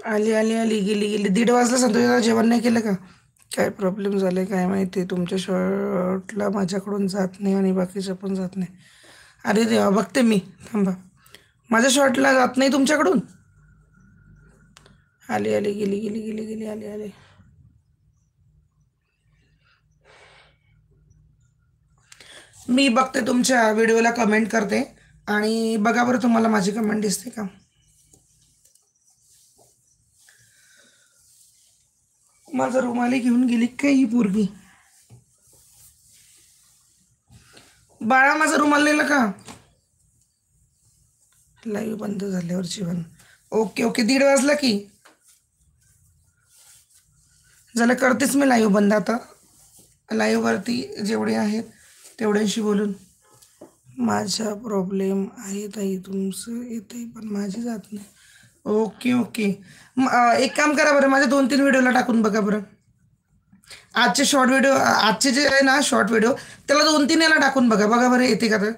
आली आली आली गेली गेली 1:30 वाजला. संतोषला जेवण नाही केलं का? काय प्रॉब्लेम झाले काय माहिती, तुमच्या शर्टला माझ्याकडून जात नाही आणि बाकीचं पण जात नाही. अरे देवा, बघते मी, थांबा. माझ्या शर्टला जात नाही तुमच्याकडून. आली आली गेली गेली गेली गेली आली आली. मी बघते तुमच्या व्हिडिओला, कमेंट करते आणि बघा बरं तुम्हाला माझी कमेंट दिसते का. माझा रुमाली घेऊन गेली काय ही पोरगी. बाळा, माझा रुमाल नेला का? लाईव्ह बंद झाल्यावर जेवण. ओके ओके, 1:30 वाजला की. झालं, करतेच मी लाईव्ह बंद आता. लाईव्हवरती जेवढे आहेत तेवढ्यांशी बोलून. माझा प्रॉब्लेम आहे ताई, तुमचं येते पण माझी जात नाही. Okay okay. एक काम करा बरं, माझ्या 2-3 व्हिडिओला टाकून बघा बरं. आजचे शॉर्ट व्हिडिओ, आजचे जे आहे ना शॉर्ट व्हिडिओ, त्याला 2-3 याला टाकून बघा, बघा बरं येते का तर.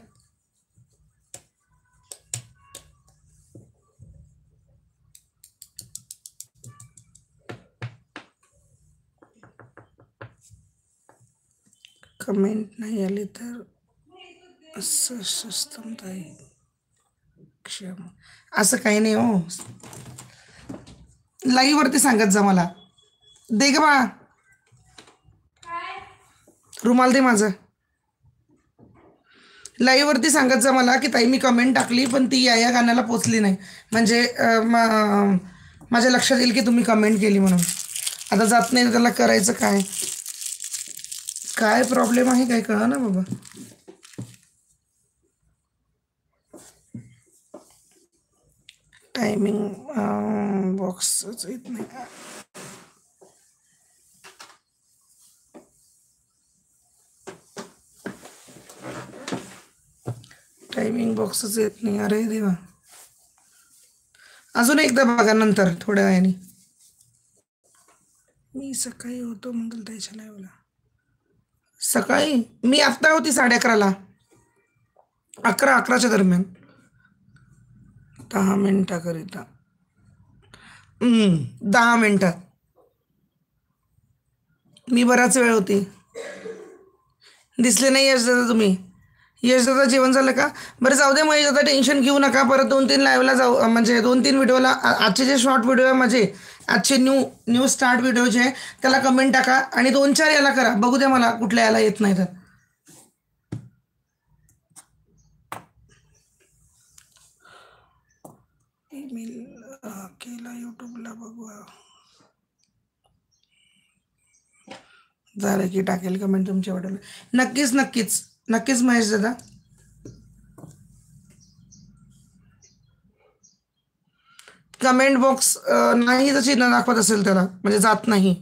कमेंट नाही आली तर असं सिस्टम ताई, क्षमा. असं काही नाही हो, लाईव्हवरती सांगत जा मला. दे ग बा, रुमाल दे माझं. लाईव्हवरती सांगत जा मला की ताई मी कमेंट टाकली पण ती या गाण्याला पोचली नाही, म्हणजे माझ्या लक्षात येईल की तुम्ही कमेंट केली म्हणून. आता जात नाही तर त्याला करायचं काय. काय प्रॉब्लेम आहे काय कळा ना बाबा. टायमिंग बॉक्सच येत नाही. टायमिंग बॉक्सच येत नाही. अरे देवा, अजून एकदा बघा नंतर थोड्या वेळाने. मी सकाळी होतो मंगलताईच्या लाईव्हला. सकाळी मी आत्ता होती 11:30ला, 11-11च्या दरम्यान. 10 मिनिटाकरिता. 10 मिनिटात मी बराच वेळ होती. दिसले नाही यशदादा तुम्ही. यशदादा जेवण झालं का? बरं जाऊ दे महेश दादा, टेन्शन घेऊ नका. परत 2-3 लाईव्हला जाऊ, म्हणजे 2-3 व्हिडिओला. आजचे जे शॉर्ट व्हिडिओ आहे माझे, आजचे न्यू स्टार्ट व्हिडिओ जे आहे त्याला कमेंट टाका आणि 2-4 याला करा, बघू द्या मला कुठल्या याला येत नाही तर. ईमेल केला यूट्यूबला, बघू झालं की टाकेल कमेंट तुमच्या व्हिडिओला. नक्कीच नक्कीच नक्कीच महेश दादा. कमेंट बॉक्स नाही तर चिन्ह दाखवत असेल त्याला, म्हणजे जात नाही.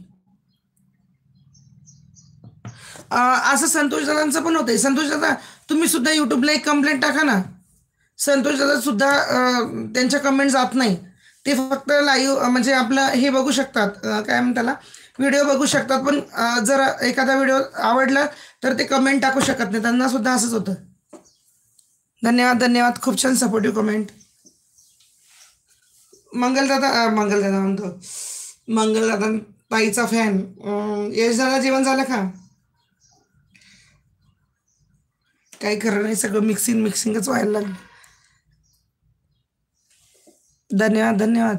असं संतोष दादांचं पण होतंय. संतोष दादा, तुम्ही सुद्धा यूट्यूबला एक कंप्लेंट टाका ना. संतोष दादा सुद्धा त्यांच्या कमेंट जात नाही. ते फक्त लाईव्ह म्हणजे आपलं हे बघू शकतात, काय म्हणतात त्याला, व्हिडिओ बघू शकतात. पण जर एखादा व्हिडिओ आवडला तर ते कमेंट टाकू शकत नाही. त्यांना सुद्धा असंच होतं. धन्यवाद धन्यवाद, खूप छान सपोर्टिव्ह कमेंट. मंगलदादा म्हणतो, मंगलदादा ताईचा फॅन. यश दादा जेवण झालं का? काही खरं नाही, सगळं मिक्सिंगच व्हायला लागलं. धन्यवाद धन्यवाद,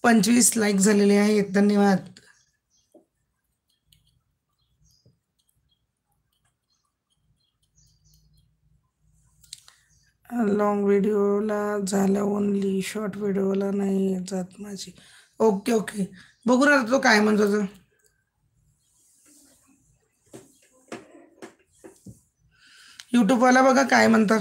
25 लाईक झालेले आहेत, धन्यवाद. लॉंग व्हिडिओला झालं ओनली, शॉर्ट व्हिडिओला नाही जात माझी. ओके ओके, बघू ना तो काय म्हणतो तो. यूट्यूबवाला बघा काय म्हणतात.